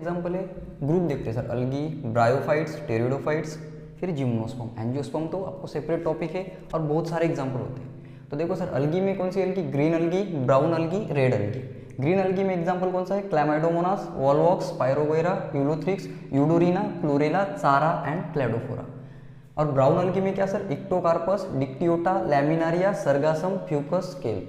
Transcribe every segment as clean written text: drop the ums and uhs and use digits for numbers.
Example है, group देखते हैं सर, अलगी, ब्रायोफाइट्स, टेरिडोफाइट्स, फिर जिम्नोस्पर्म। एंजियोस्पर्म तो आपको सेपरेट टॉपिक है और बहुत सारे एग्जाम्पल होते हैं। तो देखो सर, अलगी में कौन सी algae, green algae, brown algae, red algae. Green algae में एग्जाम्पल कौन सा है, Chlamydomonas, Volvox, Spirogyra, Ulothrix, Eudorina, Chlorella, Chara and Cladophora. और ब्राउन अलगी में क्या sir, Ectocarpus, Dictyota, Laminaria, Sargassum, Fucus, scale.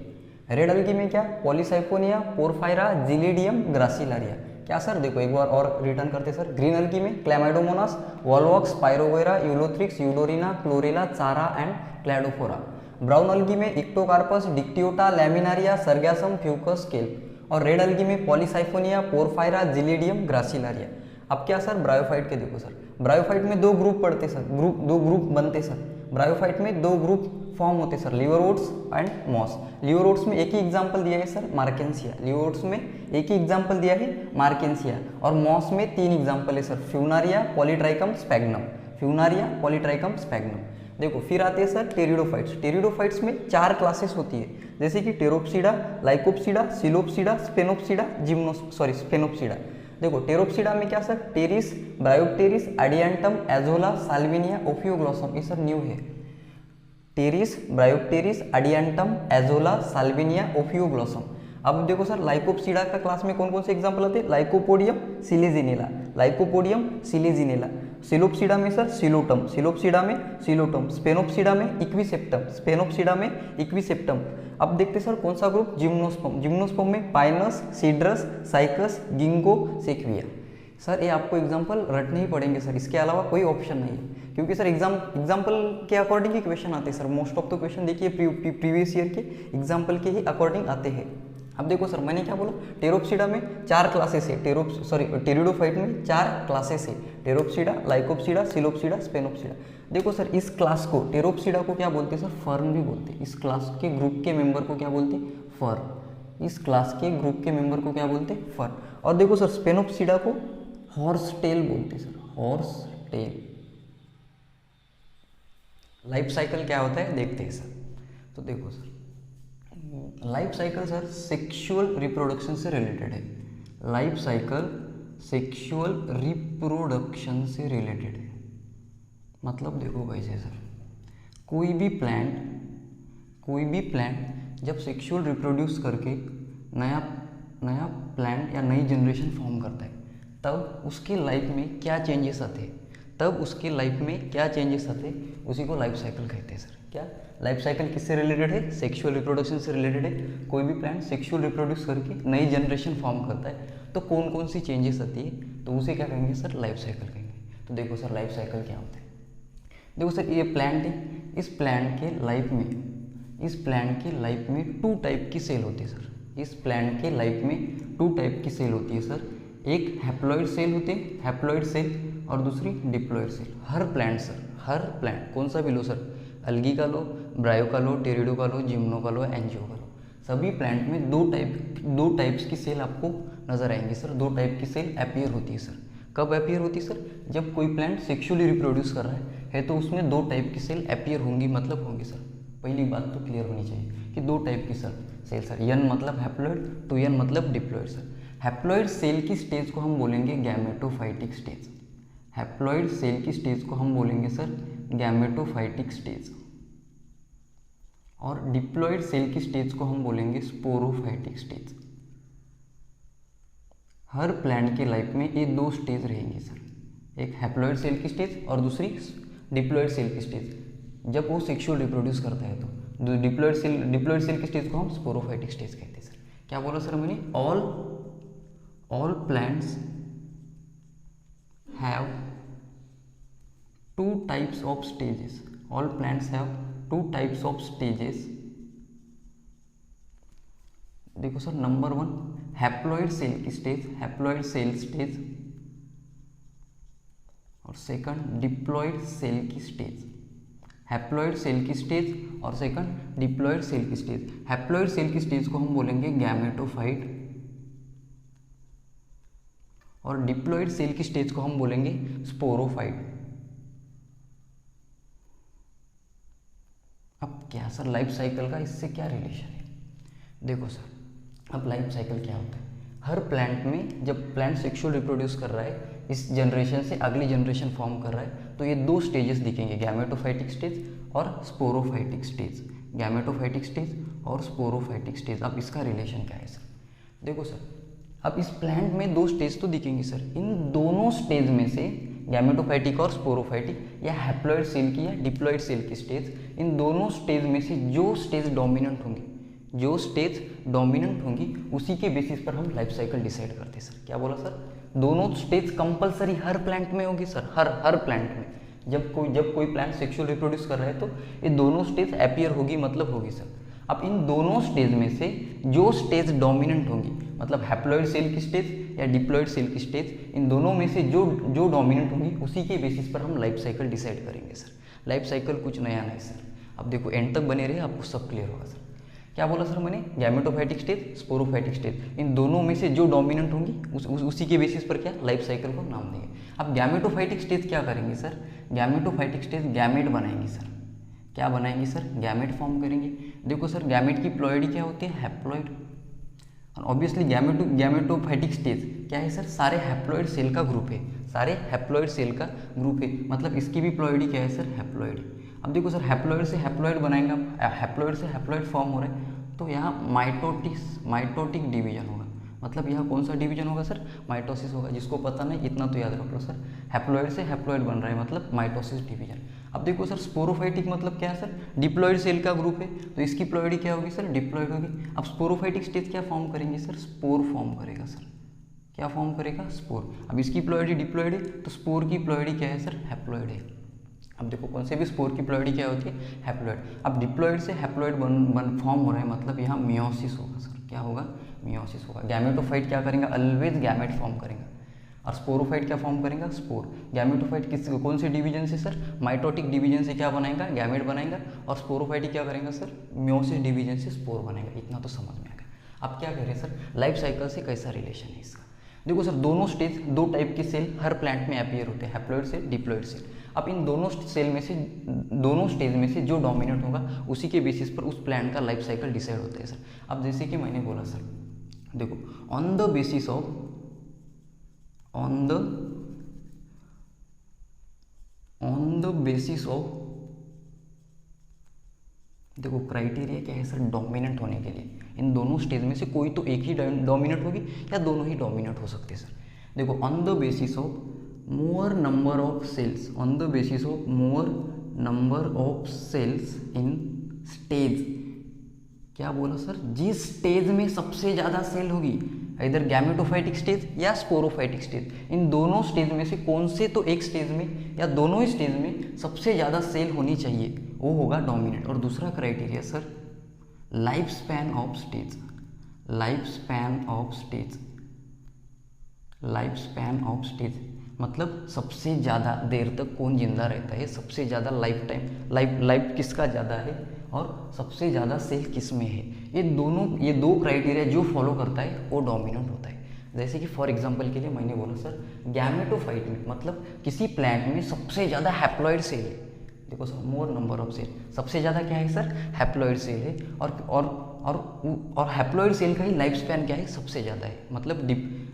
Red algae में क्या, पॉलीसाइफोनिया, पोरफायरा, जिलिडियम, ग्रासिलारिया। क्या सर, देखो एक बार और रिटर्न करते सर, ग्रीन अलगी में Chlamydomonas, Volvox, Spirogyra, Ulothrix, Eudorina, Chlorella, Chara and Cladophora. Brown algae में Ectocarpus, Dictyota, Laminaria, Sargassum, Fucus, scale. और रेड अलगी में पॉलीसाइफोनिया, पोरफायरा, जिलिडियम, ग्रासिलारिया। अब क्या सर, ब्रायोफाइट के देखो सर, ब्रायोफाइट में दो ग्रुप पढ़ते सर, दो ग्रुप बनते सर। ब्रायोफाइट में दो ग्रुप फॉर्म होते सर, लिवरवुड्स एंड मॉस। लिवरवुड्स में एक ही एग्जांपल दिया है सर, मार्केंसिया। लिवरवुड्स में एक ही एग्जांपल दिया है, मार्केंसिया। और मॉस में 3 एग्जांपल है sir, Funaria, Polytrichum, sphagnum. Funaria, Polytrichum, sphagnum. देखो फिर आते हैं सर टेरिडोफाइट्स। टेरिडोफाइट्स में 4 क्लासेस होती है, जैसे कि Pteropsida, Lycopsida, Psilopsida, Sphenopsida, Sphenopsida. देखो टेरोप्सिडा में क्या sir, Pteris, Dryopteris, Adiantum, Azolla, Salvinia, Ophioglossum. ये सर न्यू है, Pteris, Dryopteris, Adiantum, Azolla, Salvinia, Ophioglossum. अब देखो सर, लाइकोप्सिडा का क्लास में कौन कौन से एग्जांपल आते हैं, lycopodium, Selaginella, lycopodium, Selaginella. Psilopsida में सर सिलोटम, सिलोप्सिडा में सिलोटम, स्पेनोप्सिडा में इक्विसेप्टम, स्पेनोप्सिडा में इक्विसेप्टम। अब देखते सर कौन सा ग्रुप, जिम्नोस्पर्म। जिम्नोस्पर्म में Pinus, Cedrus, Cycas, Ginkgo, Sequoia. Sir ये आपको एग्जाम्पल रटने ही पड़ेंगे सर, इसके अलावा कोई ऑप्शन नहीं है, क्योंकि सर एग्जाम्पल के अकॉर्डिंग ही क्वेश्चन आते हैं sir. Most of the question देखिए प्रीवियस ईयर के एग्जाम्पल के ही अकॉर्डिंग आते हैं। अब देखो सर, मैंने क्या बोला, टेरोप्सिडा में 4 क्लासेस है, टेरिडोफाइट में 4 क्लासेस है, टेरोप्सिडा, लाइकोप्सिडा, सिलोप्सिडा, स्पेनोप्सिडा। देखो सर, इस क्लास को, टेरोप्सिडा को क्या बोलते हैं सर, फर्न भी बोलते हैं। इस क्लास के ग्रुप के मेंबर को क्या बोलते हैं, फर्न। इस क्लास के ग्रुप के मेंबर को क्या बोलते हैं, फर्न। और देखो सर, स्पेनोप्सिडा को हॉर्स टेल बोलते हैं sir, horse tail. Life cycle क्या होता है देखते हैं सर। तो देखो sir, life cycle sir sexual reproduction से रिलेटेड है। लाइफ साइकिल सेक्सुअल रिप्रोडक्शन से रिलेटेड है। मतलब देखो वैसे सर, कोई भी प्लांट जब सेक्सुअल रिप्रोड्यूस करके नया प्लांट या नई जनरेशन फॉर्म करता है, तब उसकी लाइफ में क्या चेंजेस आते हैं, उसी को लाइफ साइकिल कहते हैं सर। क्या लाइफ साइकिल किससे रिलेटेड है, सेक्सुअल रिप्रोडक्शन से रिलेटेड है। कोई भी प्लांट सेक्सुअल रिप्रोड्यूस करके नई जनरेशन फॉर्म करता है, तो कौन कौन सी चेंजेस आती है, तो उसे क्या कहेंगे सर, लाइफ साइकिल कहेंगे। तो देखो सर, लाइफ साइकिल क्या होता है। देखो सर, ये प्लांट है, इस प्लांट के लाइफ में 2 टाइप की सेल होती है सर। इस प्लांट के लाइफ में 2 टाइप की सेल होती है सर। एक हैप्लॉइड सेल होते हैं, हैप्लॉइड सेल, और दूसरी डिप्लॉइड सेल। हर प्लांट सर, हर प्लांट कौन सा भी लो सर, अलगी का लो, ब्रायो का लो, टेरिडो का लो, जिम्नो का लो, एंजियो का लो, सभी प्लांट में 2 टाइप्स की सेल आपको नजर आएंगी सर। 2 टाइप की सेल अपीयर होती है सर। कब अपीयर होती है सर, जब कोई प्लांट सेक्सुअली रिप्रोड्यूस कर रहा है तो उसमें 2 टाइप की सेल अपीयर होंगी, मतलब होंगी सर। पहली बात तो क्लियर होनी चाहिए कि 2 टाइप की सेल सर, एन मतलब हैप्लॉइड, 2n मतलब डिप्लॉइड सर। हैप्लॉइड सेल की स्टेज को हम बोलेंगे गैमेटोफाइटिक स्टेज। हैप्लॉइड सेल की स्टेज को हम बोलेंगे सर गैमेटोफाइटिक स्टेज, और डिप्लॉइड सेल की स्टेज को हम बोलेंगे स्पोरोफाइटिक स्टेज। हर प्लांट के लाइफ में ये 2 स्टेज रहेंगी सर, एक हैप्लॉइड सेल की स्टेज और दूसरी डिप्लॉइड सेल की स्टेज। जब वो सेक्सुअल रिप्रोड्यूस करता है तो डिप्लॉइड सेल की स्टेज को हम स्पोरोफाइटिक स्टेज कहते हैं सर। क्या बोला सर मैंने, all plants have 2 types of stages. All plants have 2 types of stages. देखो सर, नंबर 1 हैप्लॉइड सेल की स्टेज, हैप्लॉइड सेल स्टेज, और सेकंड डिप्लॉइड सेल की स्टेज। हैप्लॉइड सेल की स्टेज और सेकंड डिप्लॉइड सेल की stage. Haploid cell की stage को हम बोलेंगे गैमेटोफाइट, और डिप्लॉइड सेल की स्टेज को हम बोलेंगे स्पोरोफाइट। अब क्या सर लाइफ साइकिल का इससे क्या रिलेशन है, देखो सर, अब लाइफ साइकिल क्या होता है। हर प्लांट में जब प्लांट सेक्सुअल रिप्रोड्यूस कर रहा है, इस जनरेशन से अगली जनरेशन फॉर्म कर रहा है, तो ये दो स्टेजेस दिखेंगे, गैमेटोफाइटिक स्टेज और स्पोरोफाइटिक स्टेज। गैमेटोफाइटिक स्टेज और स्पोरोफाइटिक स्टेज। अब इसका रिलेशन क्या है सर? देखो सर, अब इस प्लांट में दो स्टेज तो दिखेंगे सर, इन दोनों स्टेज में से गैमेटोफाइटिक और स्पोरोफाइटिक या हैप्लॉइड सेल की या डिप्लॉइड सेल की स्टेज, इन दोनों स्टेज में से जो स्टेज डोमिनेंट होंगी, जो स्टेज डोमिनेंट होंगी उसी के बेसिस पर हम लाइफ साइकिल डिसाइड करते हैं सर। क्या बोला सर? दोनों स्टेज कंपलसरी हर प्लांट में होगी सर, हर प्लांट में। जब कोई प्लांट सेक्सुअल रिप्रोड्यूस कर रहा है तो ये दोनों स्टेज अपीयर होगी, मतलब होगी सर। अब इन दोनों स्टेज में से जो स्टेज डोमिनेंट होंगी, मतलब हैप्लॉइड सेल की स्टेज या डिप्लॉइड सेल की स्टेज, इन दोनों में से जो डोमिनेंट होंगी उसी के बेसिस पर हम लाइफ साइकिल डिसाइड करेंगे सर। लाइफ साइकिल कुछ नया नहीं सर। अब देखो एंड तक बने रहे, आपको सब क्लियर होगा सर। क्या बोला सर मैंने? गैमेटोफाइटिक स्टेज, स्पोरोफाइटिक स्टेज, इन दोनों में से जो डोमिनेंट होंगी उसी के बेसिस पर क्या लाइफ साइकिल को नाम देंगे। अब गैमेटोफाइटिक स्टेज क्या करेंगे सर? गैमेटोफाइटिक स्टेज गैमेट बनाएंगे सर। क्या बनाएंगे सर? गैमेट फॉर्म करेंगे। देखो सर, गैमेट की प्लॉइडी क्या होती है? हैप्लॉइड। और ऑब्वियसली गैमेटोफाइटिक स्टेज क्या है सर? सारे हैप्लॉइड सेल का ग्रुप है, सारे हैप्लॉइड सेल का ग्रुप है, मतलब इसकी भी प्लॉइडी क्या है सर? हैप्लॉइड। अब देखो सर, हैप्लॉइड से हैप्लॉइड बनाएंगे, हैप्लॉइड से हैप्लॉइड फॉर्म हो रहा है, तो यहाँ माइटोटिक डिवीजन होगा। मतलब यहाँ कौन सा डिवीजन होगा सर? माइटोसिस होगा। जिसको पता नहीं इतना तो याद रख लो सर, हैप्लॉइड से हैप्लॉइड बन रहा है मतलब माइटोसिस डिवीजन। अब देखो सर, स्पोरोफाइटिक मतलब क्या है सर? डिप्लॉइड सेल का ग्रुप है, तो इसकी प्लॉइडी क्या होगी सर? डिप्लॉइड होगी। अब स्पोरोफाइटिक स्टेज क्या फॉर्म करेंगे सर? स्पोर फॉर्म करेगा सर। क्या फॉर्म करेगा? स्पोर। अब इसकी प्लॉइडी डिप्लॉइड है, तो स्पोर की प्लॉइडी क्या है सर? हैप्लॉइड है। अब देखो कौन से भी स्पोर की प्लॉइडी क्या होती है? हैप्लॉइड। अब डिप्लॉइड से हैप्लॉइड फॉर्म हो रहा है, मतलब यहाँ मियोसिस होगा सर। क्या होगा? मियोसिस होगा। गैमेटोफाइट क्या करेंगे? ऑलवेज गैमेट फॉर्म करेंगे। और स्पोरोफाइट क्या फॉर्म करेगा? स्पोर। गैमेटोफाइट कौन से डिवीजन से सर? माइटोटिक डिवीजन से क्या बनाएगा? गैमेट बनाएगा। और स्पोरोफाइट क्या करेंगे सर? मियोसिस डिवीजन से स्पोर बनेगा। इतना तो समझ में आ गया। अब क्या कह रहे हैं सर? लाइफ साइकिल से कैसा रिलेशन है इसका? देखो सर, दोनों स्टेज, दो टाइप के सेल हर प्लांट में अपीयर होते हैं, हैप्लॉइड सेल, डिप्लॉइड सेल। अब इन दोनों सेल में से, दोनों स्टेज में से जो डोमिनेंट होगा उसी के बेसिस पर उस प्लांट का लाइफ साइकिल डिसाइड होता है सर। अब जैसे कि मैंने बोला सर, देखो ऑन द बेसिस ऑफ देखो क्राइटेरिया क्या है सर? डोमिनेंट होने के लिए इन दोनों स्टेज में से कोई तो एक ही डोमिनेंट होगी या दोनों ही डोमिनेंट हो सकते हैं सर। देखो on the basis of more number of cells, on the basis of more number of cells in stage. क्या बोला सर? जिस स्टेज में सबसे ज़्यादा सेल होगी, इधर गैमेटोफाइटिक स्टेज या स्पोरोफाइटिक स्टेज, इन दोनों स्टेज में से कौन से तो एक स्टेज में या दोनों ही स्टेज में सबसे ज़्यादा सेल होनी चाहिए, वो होगा डोमिनेंट। और दूसरा criteria sir, life span of stage. Life span of stage, life span of stage मतलब सबसे ज़्यादा देर तक कौन जिंदा रहता है, सबसे ज़्यादा लाइफ टाइम, लाइफ किसका ज़्यादा है और सबसे ज़्यादा सेल किस में है। ये दो क्राइटेरिया जो फॉलो करता है वो डोमिनेंट होता है। जैसे कि फॉर एग्जांपल के लिए मैंने बोला सर, गैमेटोफाइट में मतलब किसी प्लांट में सबसे ज़्यादा हैप्लॉइड सेल है। देखो sir, more number of cell, सबसे ज़्यादा क्या है सर? हैप्लॉइड सेल है। और हैप्लॉइड सेल का ही लाइफ स्पैन क्या है? सबसे ज़्यादा है। मतलब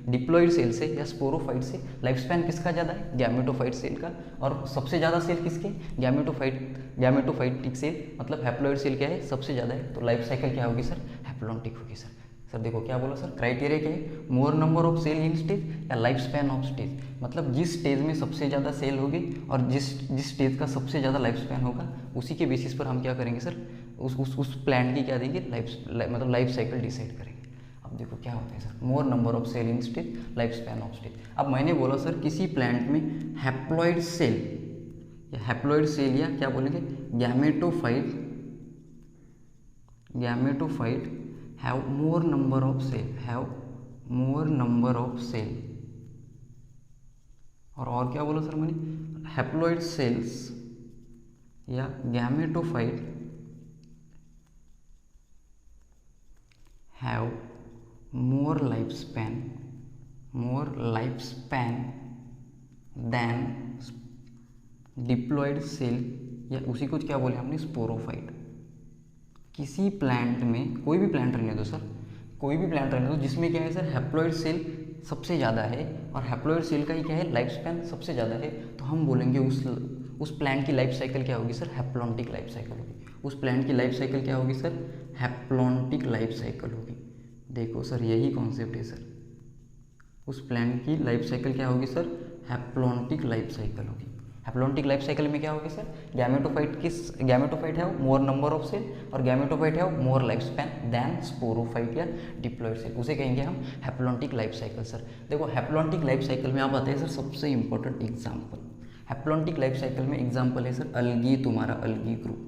डिप्लॉइड सेल से या स्पोरोफाइट से लाइफ स्पैन किसका ज़्यादा है? गैमेटोफाइट सेल का। और सबसे ज़्यादा सेल किसके? गैमेटोफाइटिक सेल, मतलब हैप्लॉइड सेल क्या है? सबसे ज़्यादा है। तो लाइफ साइकिल क्या होगी सर? हैप्लॉन्टिक होगी सर। सर देखो क्या बोला सर, क्राइटेरिया क्या है? More number of cell in stage या लाइफ स्पैन ऑफ स्टेज, मतलब जिस स्टेज में सबसे ज़्यादा सेल होगी और जिस स्टेज का सबसे ज़्यादा लाइफ स्पैन होगा उसी के बेसिस पर हम क्या करेंगे सर? उस प्लांट की क्या देंगे? मतलब लाइफ साइकिल डिसाइड करेंगे। अब देखो क्या होता है sir, more number of cell in stage, life span of stage. अब मैंने बोला सर, किसी प्लांट में हैप्लॉइड सेल या क्या बोलेंगे, gametophyte have more number of cell और क्या बोला सर मैंने, हैप्लॉइड सेल्स या gametophyte have more lifespan than diploid cell या उसी को क्या बोले हमने, स्पोरोफाइट। किसी प्लांट में, कोई भी प्लांट रहने दो सर, कोई भी प्लांट रहने दो जिसमें क्या है सर हैप्लॉइड सेल सबसे ज़्यादा है और हैप्लॉइड सेल का ही क्या है लाइफ स्पैन सबसे ज़्यादा है, तो हम बोलेंगे उस प्लांट की लाइफ साइकिल क्या होगी सर, हैप्लॉन्टिक लाइफ साइकिल होगी। उस प्लांट की लाइफ साइकिल क्या होगी सर, हैप्लॉन्टिक लाइफ साइकिल होगी। देखो सर यही कॉन्सेप्ट है सर, उस प्लांट की लाइफ साइकिल क्या होगी सर, हैप्लॉन्टिक लाइफ साइकिल होगी। हैप्लॉन्टिक लाइफ साइकिल में क्या होगी सर, गैमेटोफाइट है मोर नंबर ऑफ सेल और गैमेटोफाइट है more life span than sporophyte या डिप्लॉइड सेल, उसे कहेंगे हम हैप्लॉन्टिक लाइफ साइकिल सर। देखो हैप्लॉन्टिक लाइफ साइकिल में आप आते हैं सर सबसे important example, haplontic life cycle में एग्जाम्पल है सर अलगी, तुम्हारा अलगी ग्रुप।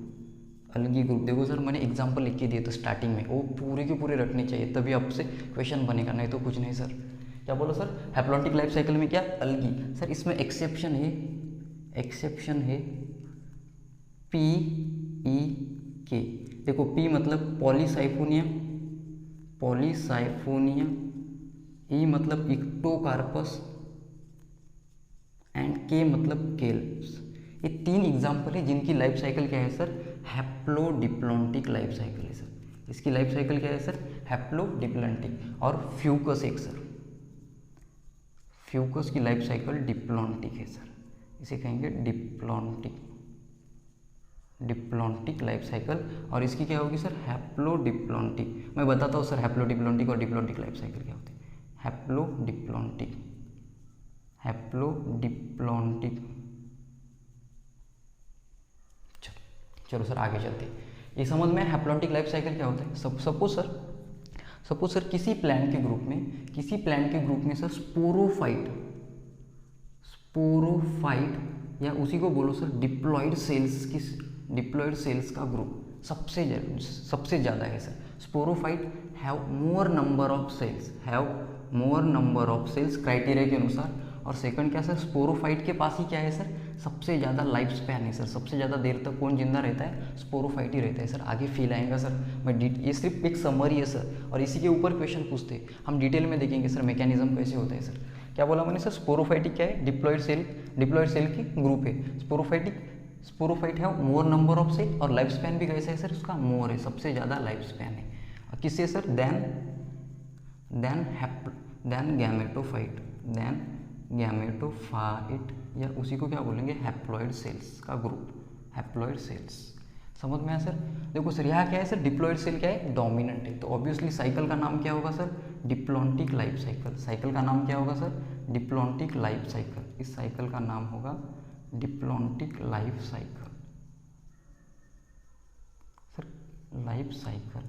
अलगी ग्रुप देखो सर मैंने एग्जाम्पल लिख के दिए तो स्टार्टिंग में वो पूरे के पूरे रखने चाहिए तभी आपसे क्वेश्चन बनेगा, नहीं तो कुछ नहीं सर। क्या बोलो सर, हैप्लॉन्टिक लाइफ साइकिल में क्या अलगी सर, इसमें एक्सेप्शन है PEK। देखो P मतलब पॉलीसाइफोनिया, E मतलब इक्टोकार्पस एंड K मतलब केल्प्स। ये 3 एग्जाम्पल है जिनकी लाइफ साइकिल क्या है सर, हैप्लोडिप्लॉन्टिक लाइफ साइकिल है सर। इसकी लाइफ साइकिल क्या है सर, हैप्लोडिप्लॉन्टिक। और फ्यूकस एक सर, फ्यूकस की लाइफ साइकिल डिप्लॉन्टिक है सर, इसे कहेंगे डिप्लॉन्टिक लाइफ साइकिल। और इसकी क्या होगी सर, हैप्लोडिप्लॉन्टिक। मैं बताता हूँ सर हैप्लोडिप्लॉन्टिक और डिप्लॉन्टिक लाइफ साइकिल क्या होती है। हैप्लोडिप्लॉन्टिक चलो सर आगे चलते हैं, ये समझ में हैप्लॉन्टिक लाइफ साइकिल क्या होता है। सपोज सर किसी प्लांट के ग्रुप में सर स्पोरोफाइट या उसी को बोलो सर डिप्लॉइड सेल्स का ग्रुप सबसे ज़्यादा है sir. Sporophyte have more number of cells criteria के अनुसार। और सेकंड क्या सर, स्पोरोफाइट के पास ही क्या है सर, सबसे ज़्यादा लाइफ स्पैन है सर। सबसे ज़्यादा देर तक कौन जिंदा रहता है, स्पोरोफाइट ही रहता है सर। आगे फील आएगा सर, ये सिर्फ एक समरी है सर और इसी के ऊपर क्वेश्चन पूछते हैं, हम डिटेल में देखेंगे सर मैकेनिज्म कैसे होता है सर। क्या बोला मैंने सर, स्पोरोफाइटिक क्या है, डिप्लॉइड सेल की ग्रुप है। स्पोरोफाइट है मोर नंबर ऑफ सेल और लाइफ स्पैन भी कैसा है सर, उसका मोर है, सबसे ज़्यादा लाइफ स्पैन है। और किससे सर, देन गैमेटोफाइट या उसी को क्या बोलेंगे, हैप्लॉइड सेल्स का ग्रुप, हैप्लॉइड सेल्स। समझ में आया सर। देखो सर यहाँ क्या है सर, डिप्लॉइड सेल क्या है, डोमिनेंट है, तो ऑब्वियसली साइकिल का नाम क्या होगा sir, diplontic life cycle. Cycle का नाम क्या होगा सर, डिप्लॉन्टिक लाइफ साइकिल। इस साइकिल का नाम होगा diplontic life cycle sir, life cycle,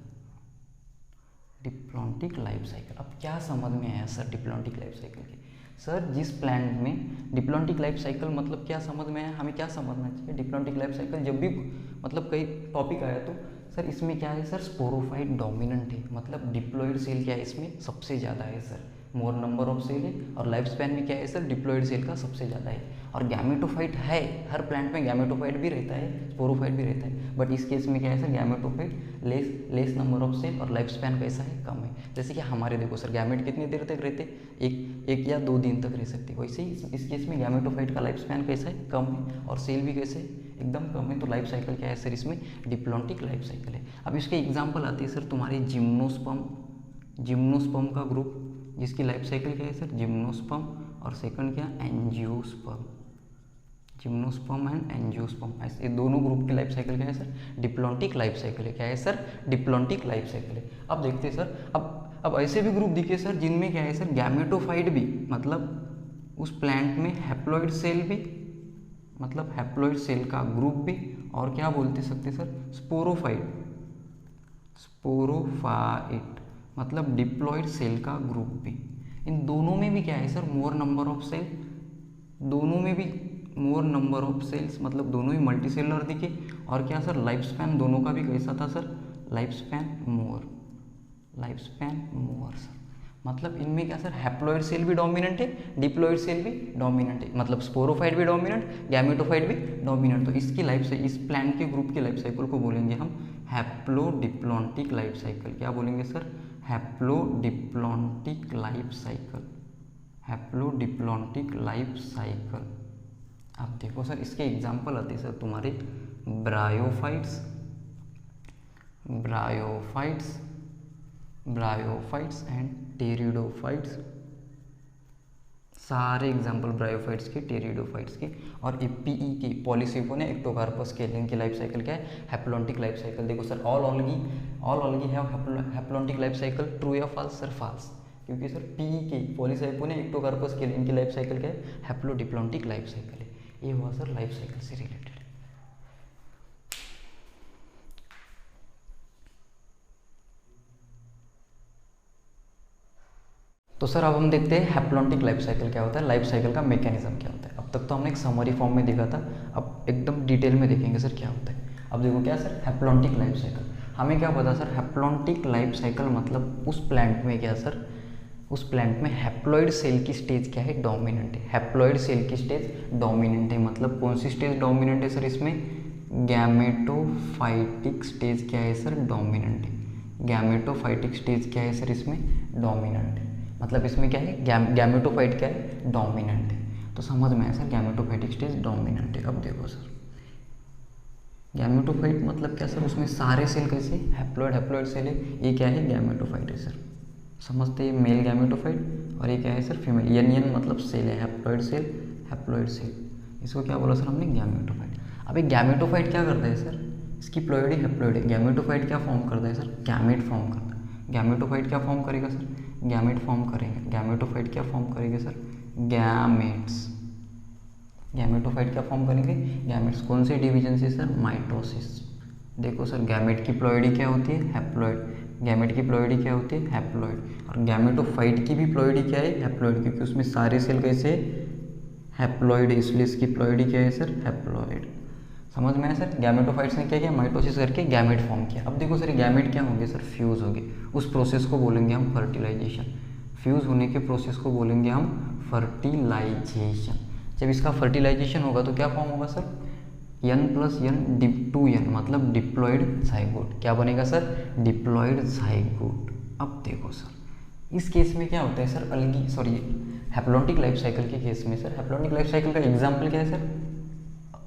diplontic life cycle. अब क्या समझ में आया सर डिप्लॉन्टिक लाइफ साइकिल के, सर जिस प्लांट में डिप्लॉन्टिक लाइफ साइकिल मतलब क्या समझ में आया, हमें क्या समझना चाहिए। डिप्लॉन्टिक लाइफ साइकिल जब भी मतलब कई टॉपिक आया तो सर इसमें क्या है सर, स्पोरोफाइट डोमिनेंट है, मतलब डिप्लॉइड सेल क्या है इसमें सबसे ज़्यादा है sir, more number of cell है। और लाइफ स्पैन में क्या है सर, डिप्लॉइड सेल का सबसे ज़्यादा है। और गैमेटोफाइट है, हर प्लांट में गैमेटोफाइट भी रहता है, स्पोरोफाइट भी रहता है, बट इस केस में क्या है sir, gametophyte less number of cell और लाइफ स्पैन कैसा है, कम है। जैसे कि हमारे देखो सर गैमेट कितनी देर तक रहते, एक या 2 दिन तक रह सकते, वैसे ही इस केस में गैमेटोफाइट का लाइफ स्पैन कैसा है, कम है, और सेल भी कैसे एकदम कम है। तो लाइफ साइकिल क्या है सर, इसमें डिप्लॉन्टिक लाइफ साइकिल है। अब इसके एग्जाम्पल आती है सर तुम्हारी जिम्नोस्पर्म का ग्रुप, जिसकी लाइफ साइकिल क्या है सर, जिम्नोस्पर्म। और सेकंड क्या, एंजियोस्पर्म, जिम्नोस्पर्म एंड एंजियोस्पर्म। ऐसे दोनों ग्रुप की लाइफ साइकिल क्या है सर, डिप्लॉन्टिक लाइफ साइकिल है। क्या है सर, डिप्लॉन्टिक लाइफ साइकिल है। अब देखते हैं सर, अब ऐसे भी ग्रुप दिखे सर जिनमें क्या है सर, गैमेटोफाइट भी, मतलब उस प्लांट में हैप्लॉइड सेल भी, मतलब हैप्लॉइड सेल का ग्रुप भी, और क्या बोलते सकते सर, स्पोरोफाइट मतलब डिप्लॉइड सेल का ग्रुप भी। इन दोनों में भी क्या है sir, more number of cell, दोनों में भी मोर नंबर ऑफ सेल्स, मतलब दोनों ही मल्टी सेलर दिखे। और क्या सर, लाइफ स्पैन दोनों का भी कैसा था sir, life span more sir. मतलब इनमें क्या सर, हैप्लॉइड सेल भी डोमिनेंट है, डिप्लॉइड सेल भी डोमिनेंट है, मतलब स्पोरोफाइट भी डोमिनेंट, गैमेटोफाइट भी डोमिनेंट। तो इसकी लाइफ से इस प्लांट के ग्रुप की लाइफ साइकिल को बोलेंगे हम हैप्लोडिप्लॉन्टिक लाइफ साइकिल। क्या बोलेंगे sir, haplodiplontic life cycle, haplodiplontic life cycle. आप देखो सर इसके एग्जाम्पल आते हैं सर तुम्हारे ब्रायोफाइट्स एंड टेरिडोफाइट्स, सारे एग्जाम्पल ब्रायोफाइट्स के, टेरिडोफाइट्स के। और एपीई की पॉलीसिफोन है, एक्टोकार्पस के, इनकी लाइफ साइकिल क्या है, हैप्लॉन्टिक लाइफ साइकिल। देखो sir all algae have haplontic life cycle, true या फॉल्स सर, फॉल्स, क्योंकि सर पीई के पॉलीसाइफोन है, एक्टोकार्पस के, इनकी लाइफ साइकिल क्या है, हैप्लोडिप्लॉन्टिक लाइफ साइकिल है। ये हुआ सर लाइफ साइकिल से रिलेटेड। तो सर अब हम देखते हैं हैप्लॉन्टिक लाइफ साइकिल क्या होता है, लाइफ साइकिल का मैकेनिज्म क्या होता है। अब तक तो हमने एक समरी फॉर्म में देखा था, अब एकदम डिटेल में देखेंगे सर क्या होता है। अब देखो क्या सर, हैप्लॉन्टिक लाइफ साइकिल, हमें क्या पता सर, हैप्लॉन्टिक लाइफ साइकिल मतलब उस प्लांट में क्या सर, उस प्लांट में हैप्लॉइड सेल की स्टेज क्या है, डोमिनेंट है। हैप्लॉइड सेल की स्टेज डोमिनेंट है, मतलब कौन सी स्टेज डोमिनेंट है सर, इसमें गैमेटोफाइटिक स्टेज क्या है सर, डोमिनेंट है। गैमेटोफाइटिक स्टेज क्या है सर, इसमें डोमिनेंट है, मतलब इसमें क्या है, गैमेटोफाइट क्या है, डोमिनेंट है। तो समझ में आया सर, गैमेटोफाइटिक स्टेज डोमिनेंट है। अब देखो सर गैमेटोफाइट मतलब क्या सर, उसमें सारे सेल कैसे, हैप्लॉइड सेल है, ये क्या है, गैमेटोफाइट है सर, समझते हैं, मेल गैमेटोफाइट। और ये क्या है सर, फीमेल, एन मतलब सेल है, हैप्लॉइड सेल, इसको क्या बोला सर हमने, गैमेटोफाइट। अब ये गैमेटोफाइट क्या करता है सर, इसकी प्लॉइड है, हैप्लॉइड है, गैमेटोफाइट क्या फॉर्म करता है सर, गैमेट फॉर्म करता है। गैमेटोफाइट क्या फॉर्म करेगा सर, गैमेट फॉर्म करेंगे। गैमेटोफाइट क्या फॉर्म करेंगे सर, गैमेट्स। गैमेटोफाइट क्या फॉर्म करेंगे, गैमेट्स। कौन से डिवीजन से सर, माइटोसिस। देखो सर गैमेट की प्लॉइडी क्या होती है, हैप्लॉइड, गैमेट की प्लॉइडी क्या होती है, हैप्लॉइड। और गैमेटोफाइट की भी प्लॉइडी क्या है, हैप्लॉइड, क्योंकि उसमें सारे सेल कैसे, हैप्लॉइड, इसलिए इसकी प्लॉइडी क्या है सर, हैप्लॉइड। समझ में आया सर, गैमेटोफाइट्स ने क्या किया, माइटोसिस करके गैमेट फॉर्म किया। अब देखो सर गैमेट क्या होंगे सर, फ्यूज होंगे, उस प्रोसेस को बोलेंगे हम फर्टिलाइजेशन। फ्यूज होने के प्रोसेस को बोलेंगे हम फर्टिलाइजेशन। जब इसका फर्टिलाइजेशन होगा तो क्या फॉर्म होगा सर, N+N 2N मतलब डिप्लॉइड जाइगोट। क्या बनेगा सर, डिप्लॉइड जाइगोट। अब देखो सर इस केस में क्या होता है sir, algae, sorry haplontic life cycle के केस में सर, हैप्लॉन्टिक लाइफ साइकिल का एग्जाम्पल क्या है सर,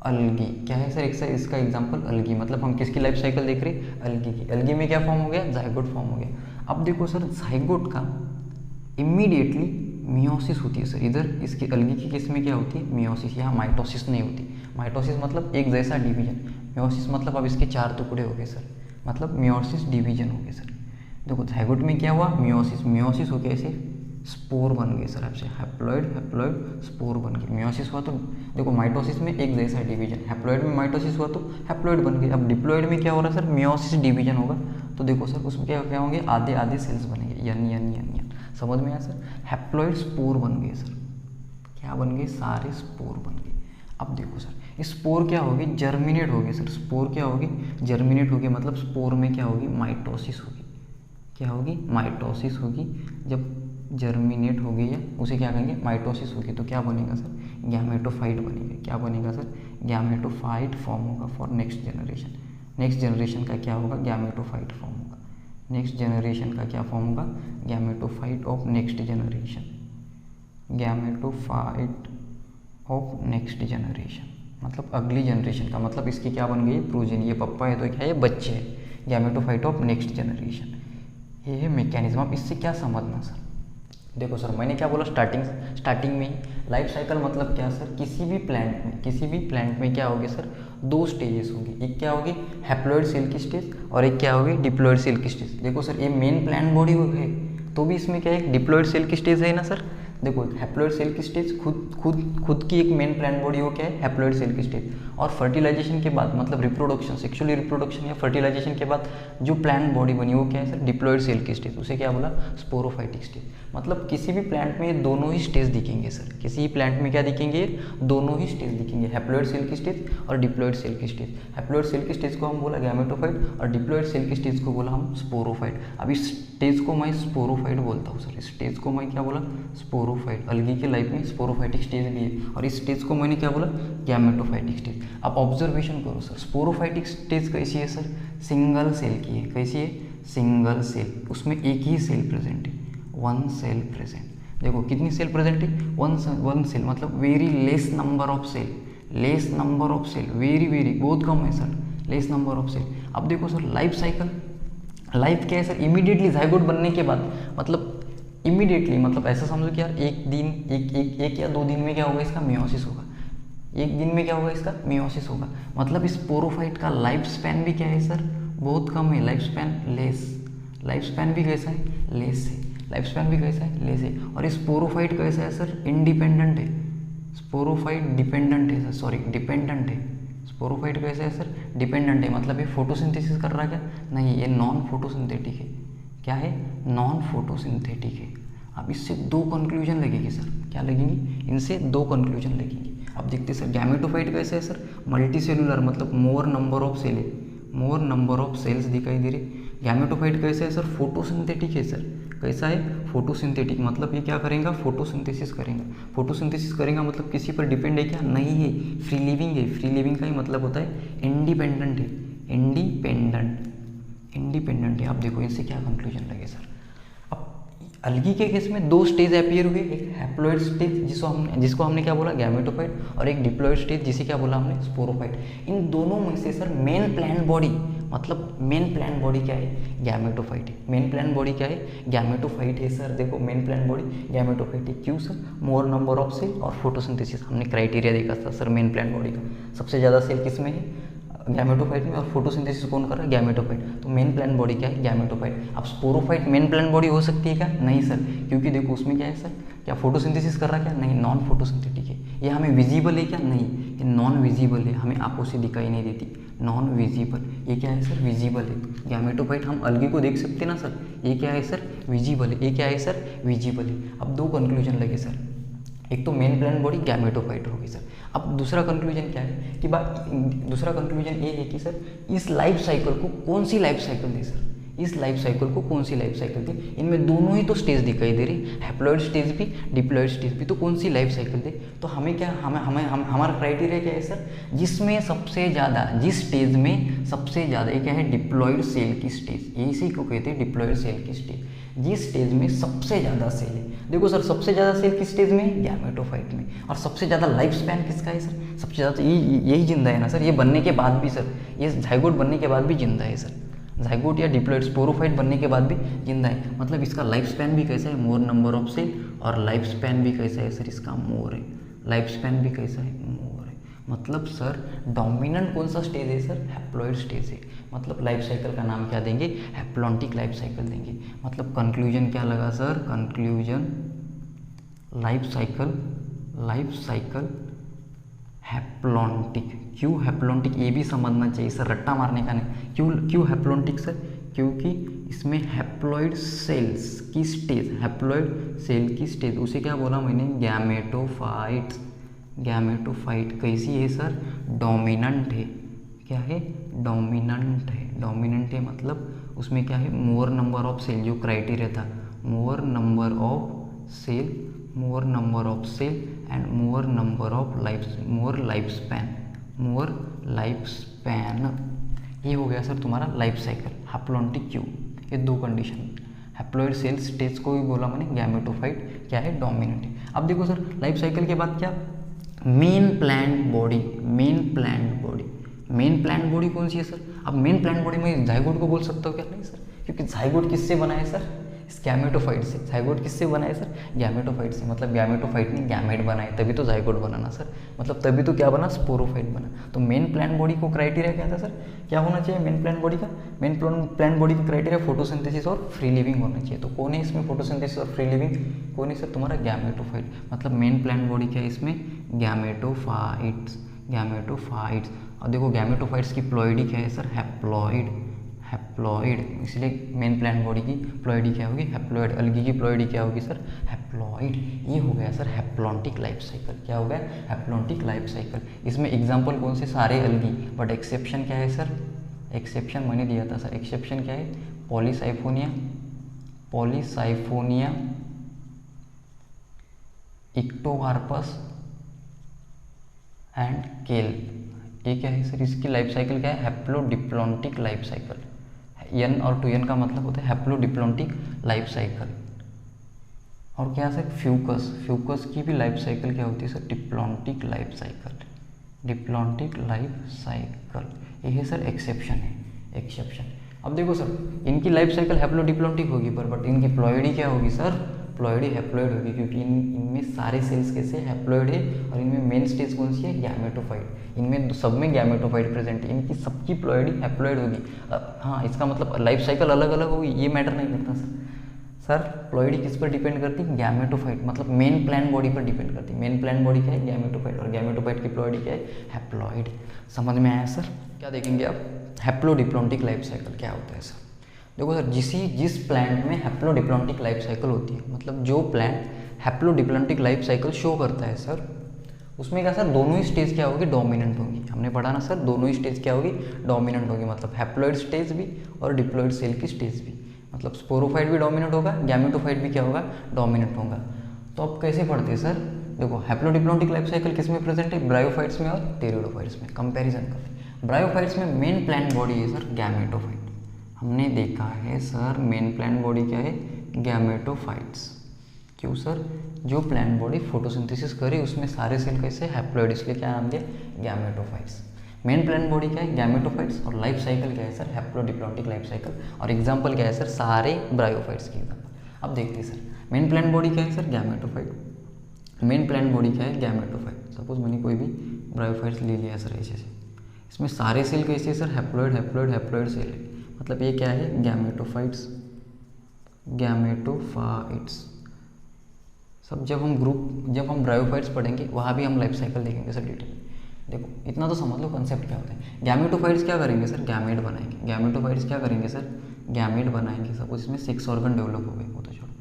अलगी। क्या है सर, इसका एग्जाम्पल अलगी, मतलब हम किसकी लाइफ साइकिल देख रहे हैं, अलगी की। अलगी में क्या फॉर्म हो गया, जाइगोट फॉर्म हो गया। अब देखो सर जाइगोट का इमीडिएटली मियोसिस होती है सर, इधर इसकी अलगी की केस में क्या होती है, मियोसिस, यहाँ माइटोसिस नहीं होती। माइटोसिस मतलब एक जैसा डिवीजन, मियोसिस मतलब अब इसके 4 टुकड़े हो गए सर, मतलब मियोसिस डिवीजन हो गए सर। देखो जाइगोट में क्या हुआ, मियोसिस हो गया, ऐसे स्पोर बन गए सर, आपसे हैप्लॉइड स्पोर बन गए। मियोसिस हुआ तो देखो माइटोसिस में एक जैसा डिवीजन, हैप्लॉइड में माइटोसिस हुआ तो हैप्लॉइड बन गए। अब डिप्लॉइड में क्या हो रहा है सर, मियोसिस डिवीजन होगा, तो देखो सर उसमें क्या होंगे, आधे सेल्स बनेंगे, यन। समझ में आया सर, हैप्लॉइड स्पोर बन गए सर, क्या बन गए, सारे स्पोर बन गए। अब देखो सर स्पोर क्या होगी, जर्मिनेट हो गए सर, स्पोर क्या होगी, जर्मिनेट होगी, मतलब स्पोर में क्या होगी, माइटोसिस होगी। क्या होगी, माइटोसिस होगी। जब जर्मिनेट हो गई है उसे क्या कहेंगे, माइटोसिस होगी, तो क्या बनेगा सर, गैमेटोफाइट बनेगा। क्या बनेगा सर, गैमेटोफाइट फॉर्म होगा for next generation. Next generation का क्या होगा, गैमेटोफाइट फॉर्म होगा। नेक्स्ट जनरेशन का क्या फॉर्म होगा, gametophyte of next generation, gametophyte of next generation, मतलब अगली जनरेशन का, मतलब इसकी क्या बन गई, प्रोजेनी। ये पप्पा है तो क्या है, ये बच्चे है, गैमेटोफाइट ऑफ नेक्स्ट जनरेशन। ये है मैकेनिज्म। अब इससे क्या समझना सर, देखो सर मैंने क्या बोला स्टार्टिंग में ही, लाइफ साइकिल मतलब क्या सर, किसी भी प्लांट में क्या होगी सर, 2 स्टेजेस होगी। एक क्या होगी, हैप्लॉइड सेल की स्टेज, और एक क्या होगी, डिप्लॉइड सेल की स्टेज। देखो सर ये मेन प्लांट बॉडी है तो भी इसमें क्या है, डिप्लॉइड सेल की स्टेज है ना सर। देखो हैप्लॉइड सेल की स्टेज खुद की एक मेन प्लांट बॉडी हो क्या है, हैप्लॉइड सेल की स्टेज। और फर्टिलाइजेशन के बाद मतलब रिप्रोडक्शन, सेक्सुअली रिप्रोडक्शन या फर्टिलाइजेशन के बाद जो प्लांट बॉडी बनी वो क्या है सर, डिप्लॉइड सेल की स्टेज, उसे क्या बोला, स्पोरोफाइटिक स्टेज। मतलब किसी भी प्लांट में दोनों ही स्टेज दिखेंगे सर, किसी भी प्लांट में क्या दिखेंगे, दोनों ही स्टेज दिखेंगे, हैप्लॉइड सेल की स्टेज और डिप्लॉइड सेल की स्टेज। हैप्लॉइड सेल की स्टेज को हम बोला गैमेटोफाइट और डिप्लॉइड सेल की स्टेज को बोला हम स्पोरोफाइट। अब इस स्टेज को मैं स्पोरोफाइट बोलता हूँ सर, इस स्टेज को मैं क्या बोला, स्पोरोफाइट। अलगी के लाइफ में स्पोरोफाइटिक स्टेज भी है और इस स्टेज को मैंने क्या बोला, गैमेटोफाइटिक स्टेज। अब ऑब्जर्वेशन करो सर, स्पोरोफाइटिक स्टेज कैसी है सर, सिंगल सेल की है। कैसी है, सिंगल सेल, उसमें एक ही सेल प्रेजेंट है, 1 सेल प्रेजेंट। देखो कितनी सेल प्रेजेंट है, 1 सेल, मतलब very less number of cell, very बहुत कम है sir, less number of cell. अब देखो सर लाइफ क्या है सर, इमीडिएटली जाइगोट बनने के बाद, मतलब इमीडिएटली, मतलब ऐसा समझो कि यार एक दिन, एक या 2 दिन में क्या होगा, इसका मियोसिस होगा। एक दिन में क्या होगा, इसका मियोसिस होगा। मतलब स्पोरोफाइट का लाइफ स्पैन भी क्या है सर, बहुत कम है, life span less. Life span भी कैसा है, लेस है। लाइफ स्पैन भी कैसा है, लेस है। और स्पोरोफाइट कैसा है सर, इंडिपेंडेंट है। स्पोरोफाइट डिपेंडेंट है सर, सॉरी डिपेंडेंट है। स्पोरोफाइट कैसा है सर, डिपेंडेंट है। मतलब ये फोटोसिंथेसिस कर रहा है क्या, नहीं, ये नॉन फोटोसिंथेटिक है। क्या है, नॉन फोटोसिंथेटिक है। अब इससे 2 कंक्लूजन लगेगी सर, क्या लगेंगी, इनसे 2 कंक्लूजन लगेंगी। अब देखते हैं सर, गैमेटोफाइट कैसे है सर, मल्टी सेलुलर, मतलब मोर नंबर ऑफ सेल है, मोर नंबर ऑफ सेल्स दिखाई दे रही। गैमेटोफाइट कैसे है सर, फोटोसिंथेटिक है सर। कैसा है, फोटोसिंथेटिक, मतलब ये क्या करेगा, फोटोसिंथेसिस करेगा। फोटोसिंथेसिस करेगा मतलब किसी पर डिपेंड है क्या, नहीं है, फ्री लिविंग है। फ्री लिविंग का ही मतलब होता है इंडिपेंडेंट है, इंडिपेंडेंट, इंडिपेंडेंट है। आप देखो इनसे क्या कंक्लूजन लगे सर। अब अलगी के केस में 2 स्टेज अपीयर हुए, एक हैप्लॉइड स्टेज जिसको हमने क्या बोला, गैमेटोफाइट, और एक डिप्लॉइड स्टेज जिसे क्या बोला हमने, स्पोरोफाइट। इन दोनों में से सर मेन प्लान बॉडी, मतलब मेन प्लान बॉडी क्या है, गैमेटोफाइट है। मेन प्लान बॉडी क्या है, गैमेटोफाइट है सर। देखो मेन प्लान बॉडी गैमेटोफाइट है। क्यों sir, more number of cell और फोटोसिंथेसिस। हमने क्राइटेरिया देखा था सर मेन प्लान बॉडी का, सबसे ज़्यादा सेल किस में है, गैमेटोफाइट में, और फोटोसिंथेसिस कौन कर रहा है, गैमेटोफाइट। तो मेन प्लान बॉडी क्या है, गैमेटोफाइट। अब स्पोरोफाइट मेन प्लान बॉडी हो सकती है क्या, नहीं सर, क्योंकि देखो उसमें क्या है सर, क्या फोटोसिंथेसिस कर रहा है क्या, नहीं, नॉन फोटोसिंथेटिक है। ये हमें विजिबल है क्या, नहीं, ये नॉन विजिबल है, हमें आंखों से दिखाई नहीं देती, नॉन विजिबल। ये क्या है सर, विजिबल है। गैमेटोफाइट हम अलगी को देख सकते ना सर, ये क्या है सर, विजिबल है। ये क्या है सर, विजिबल है। अब 2 कंक्लूजन लगे सर, एक तो मेन प्लान बॉडी गैमेटोफाइट होगी सर। अब दूसरा कंक्लूजन क्या है कि दूसरा कंक्लूजन ये है कि सर इस लाइफ साइकिल को कौन सी लाइफ साइकिल दे सर, इस लाइफ साइकिल को कौन सी लाइफ साइकिल दे, इनमें दोनों ही तो स्टेज दिखाई दे रही, हैप्लॉइड स्टेज भी, डिप्लॉइड स्टेज भी, तो कौन सी लाइफ साइकिल दे। तो हमें क्या, हमारा क्राइटेरिया क्या है सर, जिसमें सबसे ज़्यादा, जिस स्टेज में सबसे ज़्यादा, ये क्या है, डिप्लॉइड सेल की स्टेज, इसी को कहते हैं डिप्लॉइड सेल की स्टेज, जिस स्टेज में सबसे ज़्यादा सेल है। देखो सर सबसे ज़्यादा सेल किस स्टेज में है, गैमेटोफाइट में। और सबसे ज़्यादा लाइफ स्पैन किसका है सर, सबसे ज़्यादा तो यही जिंदा है ना सर, ये बनने के बाद भी सर, ये जाइगोट बनने के बाद भी जिंदा है सर, जाइगोट या डिप्लॉइड स्पोरोफाइट बनने के बाद भी जिंदा है। मतलब इसका लाइफ स्पैन भी कैसा है, मोर नंबर ऑफ सेल, और लाइफ स्पैन भी कैसा है सर, इसका मोर है, लाइफ स्पैन भी कैसा है, मोर है। मतलब सर डोमिनेंट कौन सा स्टेज है सर, हैप्लॉइड स्टेज है। मतलब लाइफ साइकिल का नाम क्या देंगे, हैप्लॉन्टिक लाइफ साइकिल देंगे। मतलब कंक्लूजन क्या लगा sir, conclusion life cycle haplontic. क्यों हैप्लॉन्टिक, ये भी समझना चाहिए सर, रट्टा मारने का नहीं। क्यों हैप्लॉन्टिक सर, क्योंकि इसमें हैप्लॉइड सेल्स की स्टेज, हैप्लॉइड सेल की स्टेज, उसे क्या बोला मैंने, गैमेटोफाइट। गैमेटोफाइट कैसी है सर, डोमिनेंट है। क्या है, डोमिनेंट है। डोमिनेंट है मतलब उसमें क्या है, मोर नंबर ऑफ सेल, जो क्राइटेरिया था, more number of cell, more number of cell and more number of more life span. ये हो गया सर तुम्हारा लाइफ साइकिल हैप्लॉन्टिक क्यू। ये 2 कंडीशन, हैप्लॉइड सेल स्टेज को भी बोला मैंने गैमेटोफाइट, क्या है, डोमिनेंट है। अब देखो सर लाइफ साइकिल के बाद क्या, main plant body. Main plant body कौन सी है सर, अब मेन प्लांट बॉडी में जाइगोट को बोल सकते हो क्या, नहीं सर, क्योंकि जाइगोट किससे बना है सर, इस गैमेटोफाइट से। जाइगोट किससे बना है सर, गैमेटोफाइट से। मतलब गैमेटोफाइट ने गैमेट बनाए, तभी तो जाइगोट बना ना सर, मतलब तभी तो क्या बना, स्पोरोफाइट बना। तो मेन प्लांट बॉडी को क्राइटेरिया क्या था सर, क्या होना चाहिए मेन प्लांट बॉडी का, मेन प्लांट बॉडी का क्राइटेरिया फोटोसिंथेसिस और फ्री लिविंग होना चाहिए। तो कौन है इसमें फोटोसिंथेसिस और फ्री लिविंग, कौन है सर, तुम्हारा गैमेटोफाइट। मतलब मेन प्लांट बॉडी क्या है इसमें, गैमेटोफाइट्स। और देखो गैमेटोफाइट्स की प्लॉइडी क्या है सर, हैप्लॉइड, इसलिए मेन प्लांट बॉडी की प्लॉइडी क्या होगी, हैप्लॉइड। अलगी की प्लॉइडी क्या होगी सर, हैप्लॉइड। ये हो गया सर हैप्लॉन्टिक लाइफ साइकिल। क्या हो गया, हैप्लॉन्टिक लाइफ साइकिल। इसमें एग्जांपल कौन से, सारे अलगी, बट एक्सेप्शन क्या है सर, एक्सेप्शन मैंने दिया था सर, एक्सेप्शन क्या है, पॉलीसाइफोनिया, इक्टोकार्पस एंड केल्प। ये क्या है सर, इसकी लाइफ साइकिल क्या है, हैप्लोडिप्लॉन्टिक लाइफ साइकिल। एन और 2n का मतलब होता है हैप्लोडिप्लॉन्टिक लाइफ साइकिल। और क्या सर, फ्यूकस की भी लाइफ साइकिल क्या होती है सर, डिप्लॉन्टिक लाइफ साइकिल। ये है सर एक्सेप्शन है, एक्सेप्शन। अब देखो सर, इनकी लाइफ साइकिल हैप्लोडिप्लॉन्टिक होगी बट इनकी प्लॉइडी क्या होगी सर, प्लॉइडी हैप्लॉइड होगी, क्योंकि इनमें सारे सेल्स कैसे हैप्लॉइड है और इनमें मेन स्टेज कौन सी है, गैमेटोफाइट। इनमें सब में गैमेटोफाइट प्रेजेंट है, इनकी सबकी प्लॉइडी हैप्लॉइड होगी। हाँ, इसका मतलब लाइफ साइकिल अलग अलग होगी ये मैटर नहीं करता सर। प्लॉइडी किस पर डिपेंड करती है, गैमेटोफाइट, मतलब मेन प्लान बॉडी पर डिपेंड करती है। मेन प्लान बॉडी क्या है, गैमेटोफाइट, और गैमेटोफाइट की प्लॉइडी क्या है, हैप्लॉइड। समझ में आया सर? क्या देखेंगे आप, हैप्लोडिप्लॉन्टिक लाइफ साइकिल क्या होता है सर। देखो सर, जिस प्लांट में हैप्लोडिप्लॉन्टिक लाइफ साइकिल होती है, मतलब जो plant haplodiplontic life cycle show करता है सर, उसमें क्या सर, दोनों ही स्टेज क्या होगी, डोमिनेंट होगी। हमने पढ़ा ना सर, दोनों ही स्टेज क्या होगी, डोमिनेंट होगी, मतलब हैप्लॉइड स्टेज भी और डिप्लॉइड सेल की स्टेज भी। मतलब स्पोरोफाइट भी डोमिनेंट होगा, गैमेटोफाइट भी क्या होगा, डोमिनेंट होगा। तो अब कैसे पढ़ते हैं सर, देखो हैप्लोडिप्लॉन्टिक लाइफ साइकिल किस में प्रेजेंट है, ब्रायोफाइट्स में और टेरिडोफाइट्स में। कंपैरिजन करते हैं, ब्रायोफाइट्स में मेन प्लान बॉडी है सर गैमेटोफाइट। हमने देखा है सर, मेन प्लान बॉडी क्या है, गैमेटोफाइट्स। क्यों सर, जो प्लान बॉडी फोटोसिंथेसिस करे उसमें सारे सेल कैसे हैप्लॉइड, इसलिए क्या नाम दिया, गैमेटोफाइट्स। मेन प्लान बॉडी क्या है, गैमेटोफाइट्स, और लाइफ साइकिल क्या है सर, हैप्लोडिप्लॉन्टिक लाइफ साइकिल। और एग्जांपल क्या है सर, सारे ब्रायोफाइट्स के एग्जांपल। अब देखते हैं सर, मेन प्लान बॉडी क्या है sir, gametophyte. Main plant body क्या है, गैमेटोफाइट। सपोज मैंने कोई भी ब्रायोफाइट्स ले लिया सर ऐसे से, इसमें सारे सेल कैसे sir, haploid haploid haploid cell है, मतलब ये क्या है, गैमेटोफाइट्स, गैमेटोफाइट्स। सब जब हम ब्रायोफाइट्स पढ़ेंगे वहाँ भी हम लाइफ साइकिल देखेंगे सर डिटेल। देखो इतना तो समझ लो कंसेप्ट क्या होता है। गैमेटोफाइट्स क्या करेंगे सर, गैमेट बनाएंगे। गैमेटोफाइट्स क्या करेंगे सर, गैमेट बनाएंगे। सपोज इसमें 6 ऑर्गन डेवलप हो गए, वो तो छोड़ो।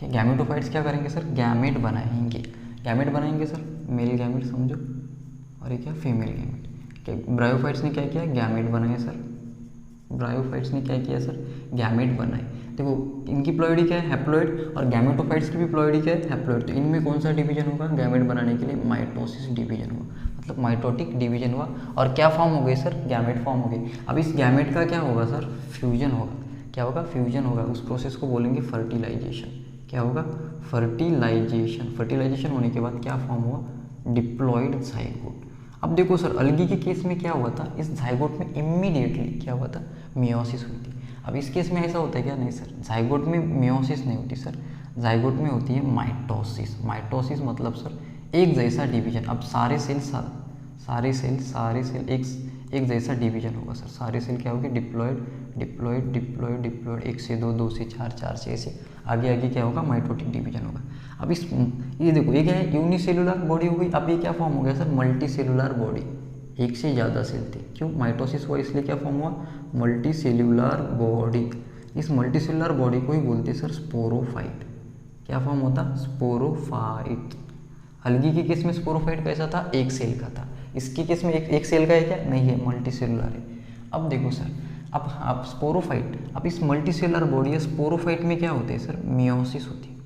ठीक, गैमेटोफाइट्स क्या करेंगे सर, गैमेट बनाएंगे। गैमेट बनाएंगे सर, मेल गैमेट समझो, और ये क्या, फीमेल गैमेट। ब्रायोफाइट्स ने क्या किया, गैमेट बनाए सर। ब्रायोफाइट्स ने क्या किया सर, गैमेट बनाए। देखो इनकी प्लॉइडी क्या है, हैप्लॉइड, और गैमेटोफाइट्स की भी प्लॉइडी क्या है, हैप्लॉइड। तो इनमें कौन सा डिवीजन होगा, गैमेट बनाने के लिए माइटोसिस डिवीजन होगा, मतलब माइटोटिक डिवीजन हुआ। और क्या फॉर्म हो गई सर, गैमेट फॉर्म हो गई। अब इस गैमेट का क्या होगा सर, फ्यूजन होगा। क्या होगा, फ्यूजन होगा। उस प्रोसेस को बोलेंगे फर्टिलाइजेशन। क्या होगा, फर्टिलाइजेशन। फर्टिलाइजेशन होने के बाद क्या फॉर्म हुआ, डिप्लॉइड जाइगोट। अब देखो सर, अलगी के केस में क्या हुआ था, इस जाइगोट में इमीडिएटली क्या हुआ था, मियोसिस हुई थी। अब इस केस में ऐसा होता है क्या, नहीं सर, जाइगोट में मियोसिस नहीं होती सर, जाइगोट में होती है माइटोसिस। माइटोसिस मतलब सर एक जैसा डिवीजन। अब सारे सेल एक जैसा डिवीजन होगा सर। सारे सेल क्या होगी, डिप्लॉइड डिप्लॉइड डिप्लॉइड डिप्लॉइड, 1 से 2, 2 से 4, 4 से ऐसे आगे आगे क्या होगा, माइटोटिक डिवीजन होगा। अब ये देखो, ये क्या है, यूनिसेलुलर बॉडी हो गई। अब ये क्या फॉर्म हो गया सर, मल्टी सेलुलर बॉडी। एक से ज़्यादा सेल थे, क्यों, माइटोसिस हुआ इसलिए क्या फॉर्म हुआ, मल्टी सेलुलर बॉडी। इस मल्टी सेलुलर बॉडी को ही बोलते हैं सर स्पोरोफाइट। क्या फॉर्म होता, स्पोरोफाइट। अलगी के केस में स्पोरोफाइट कैसा था, एक सेल का था। इसके केस में एक सेल का है क्या, नहीं है, मल्टी सेलुलर है। अब देखो सर, अब स्पोरोफाइट, अब इस मल्टी सेलुलर बॉडी या स्पोरोफाइट में क्या होते हैं सर, मियोसिस होती है।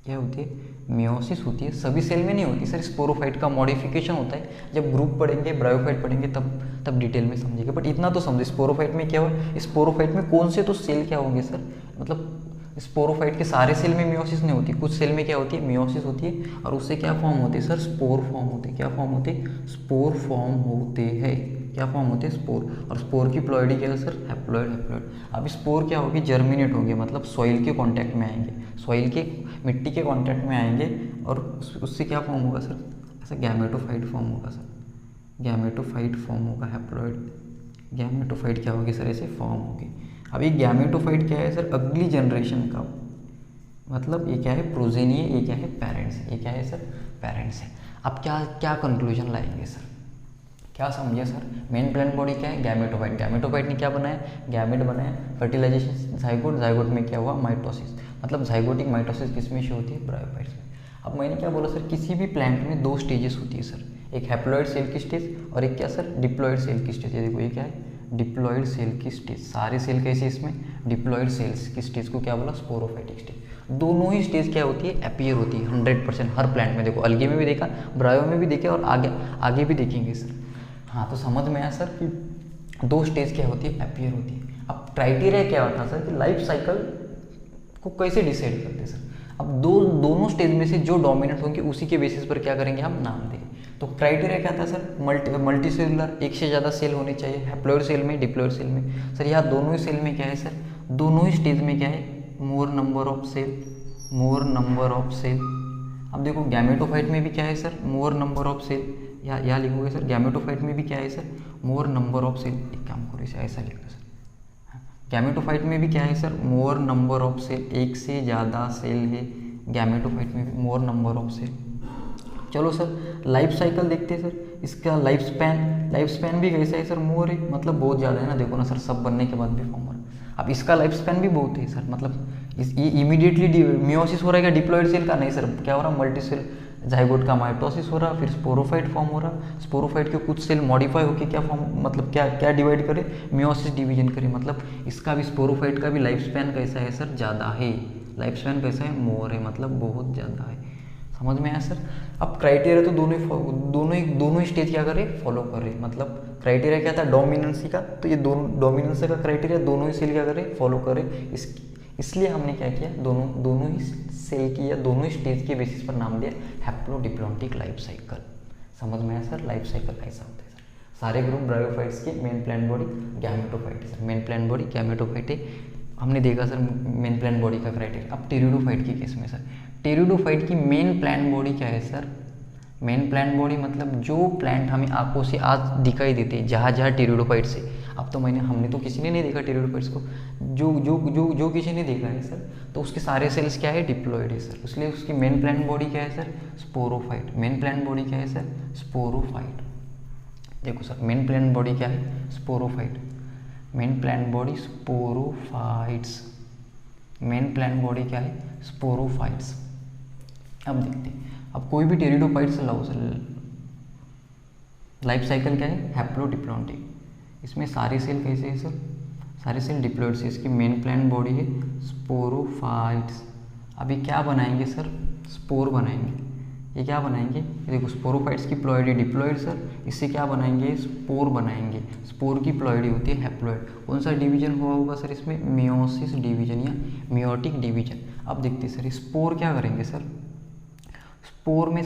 क्या होती है, मियोसिस होती है। सभी सेल में नहीं होती सर, स्पोरोफाइट का मॉडिफिकेशन होता है। जब ग्रुप पढ़ेंगे, ब्रायोफाइट पढ़ेंगे, तब डिटेल में समझेंगे। बट इतना तो समझे, स्पोरोफाइट में क्या हो, स्पोरोफाइट में कौन से तो सेल क्या होंगे सर, मतलब स्पोरोफाइट के सारे सेल में मियोसिस नहीं होती, कुछ सेल में क्या होती है, मियोसिस होती है। और उससे क्या फॉर्म होते हैं सर, स्पोर फॉर्म होते हैं। क्या फॉर्म होते हैं, स्पोर फॉर्म होते हैं। क्या फॉर्म होते हैं, स्पोर। और स्पोर की प्लॉइडी क्या है सर, हैप्लॉइड हैप्लॉइड। अब स्पोर क्या होगी, जर्मिनेट होंगे, मतलब सॉइल के कांटेक्ट में आएंगे, सॉइल के मिट्टी के कांटेक्ट में आएंगे, और उससे क्या फॉर्म होगा सर, ऐसा गैमेटोफाइट फॉर्म होगा सर। गैमेटोफाइट फॉर्म होगा, हैप्लॉइड। गैमेटोफाइट क्या होगी सर, ऐसे फॉर्म होगी। अब ये गैमेटोफाइट क्या है सर, अगली जनरेशन का, मतलब ये क्या है, प्रोजेनी है, ये क्या है, पेरेंट्स है। ये क्या है सर, पेरेंट्स है। अब क्या कंक्लूजन लाएंगे सर, क्या समझे सर, मेन प्लान बॉडी क्या है, गैमेटोफाइट। गैमेटोफाइट ने क्या बनाया, गैमेट बनाया। फर्टिलाइजेशन, जाइगोट, जाइगोट में क्या हुआ, माइटोसिस। मतलब जाइगोटिक माइटोसिस किस में शो होती है, ब्रायोफाइट्स में। अब मैंने क्या बोला सर, किसी भी प्लांट में 2 स्टेजेस होती है सर, एक हैप्लॉइड सेल की स्टेज और एक क्या सर, डिप्लॉइड सेल की स्टेज। ये देखो, ये क्या है, डिप्लॉइड सेल की स्टेज। सारे सेल कैसे इसमें, डिप्लॉइड सेल्स की स्टेज को क्या बोला, स्पोरोफाइटिक स्टेज। दोनों ही स्टेज क्या होती है, अपीयर होती है 100% हर प्लांट में। देखो अलगी में भी देखा, ब्रायो में भी देखे, और आगे भी देखेंगे सर। हाँ, तो समझ में आया सर कि 2 स्टेज क्या होती है, अपीयर होती है। अब क्राइटेरिया क्या होता है सर, कि लाइफ साइकिल को कैसे डिसाइड करते हैं सर। अब दोनों स्टेज में से जो डोमिनेंट होंगे उसी के बेसिस पर क्या करेंगे, हम नाम देंगे। तो क्राइटेरिया क्या था सर, मल्टी सेलुलर, एक से ज़्यादा सेल होने चाहिए, हैप्लॉइड सेल में, डिप्लॉइड सेल में। सर यहाँ दोनों ही सेल में क्या है सर, दोनों ही स्टेज में क्या है, more number of cell, more number of cell. अब देखो गैमेटोफाइट में भी क्या है sir, more number of cell, यहाँ लिखोगे सर गैमेटोफाइट में भी क्या है sir, more number of cell. एक काम करो इसे ऐसा लिखना सर, गैमेटोफाइट में भी क्या है sir, more number of cell, एक से ज़्यादा सेल है गैमेटोफाइट में भी, मोर नंबर ऑफ सेल। चलो सर लाइफ साइकिल देखते हैं सर, इसका लाइफ स्पैन भी कैसा है सर, मोर है, मतलब बहुत ज़्यादा है ना, देखो ना सर सब बनने के बाद भी फॉर्म हो रहा है। अब इसका लाइफ स्पैन भी बहुत है सर, मतलब ये इमीडिएटली मियोसिस हो रहा है क्या डिप्लॉइड सेल का, नहीं सर, क्या हो रहा है, मल्टी सेल जाइगोट का माइटोसिस हो रहा, फिर स्पोरोफाइट फॉर्म हो रहा, स्पोरोफाइट के कुछ सेल मॉडिफाई होकर क्या फॉर्म, मतलब क्या डिवाइड करे, मियोसिस डिवीजन करे। मतलब इसका भी स्पोरोफाइट का भी लाइफ स्पैन कैसा है सर, ज़्यादा है, लाइफ स्पैन कैसा है, मोर है, मतलब बहुत ज़्यादा है। समझ में आया सर। अब क्राइटेरिया तो दोनों ही स्टेज क्या करे, फॉलो करे। मतलब क्राइटेरिया क्या था, डोमिनेंसी का, तो ये दोनों डोमिनेंसी का क्राइटेरिया दोनों ही सेल क्या करे, फॉलो करे। इसलिए हमने क्या किया, दोनों ही सेल की या दोनों ही स्टेज के बेसिस पर नाम दिया हैप्लोडिप्लॉन्टिक लाइफ साइकिल। समझ में आया सर, लाइफ साइकिल ऐसा होता है सर। सारे ग्रुप ब्रायोफाइट्स के मेन प्लांट बॉडी गैमेटोफाइट है sir, main plant body gametophyte है, हमने देखा सर मेन प्लांट बॉडी का क्राइटेरिया। अब टेरिडोफाइट की केस में सर, टेरिडोफाइट की मेन प्लांट बॉडी क्या है सर, मेन प्लांट बॉडी मतलब जो प्लांट हमें आंखों से आज दिखाई देते हैं, जहाँ टेरिडोफाइट से, अब तो हमने तो किसी ने नहीं देखा टेरिडोफाइट्स को, जो किसी ने देखा है सर, तो उसके सारे सेल्स क्या है, डिप्लॉइड है सर, इसलिए उसकी मेन प्लांट बॉडी क्या है sir, sporophyte. Main plant body क्या है सर, स्पोरोफाइट। देखो सर मेन प्लांट बॉडी क्या है, sporophyte, main plant body sporophytes, main plant body क्या है, स्पोरोफाइट्स। अब देखते हैं, अब कोई भी टेरिडोफाइट्स लाओ सर, लाइफ साइकिल क्या है, हैप्लोडिप्लॉन्टिक। इसमें सारे सेल कैसे हैं सर, सारे सेल डिप्लॉइड से, इसकी मेन प्लांट बॉडी है स्पोरोफाइट्स। अभी क्या बनाएंगे सर, स्पोर बनाएंगे। ये क्या बनाएंगे, देखो स्पोरोफाइट्स की प्लॉइडी डिप्लॉइड सर, इससे क्या बनाएंगे, स्पोर बनाएंगे। स्पोर की प्लॉइडी होती है हैप्लॉइड। कौन सा डिवीजन हुआ होगा सर इसमें, मियोसिस डिवीजन या मियोटिक डिवीजन। अब देखते हैं सर स्पोर क्या करेंगे सर, स्पोर में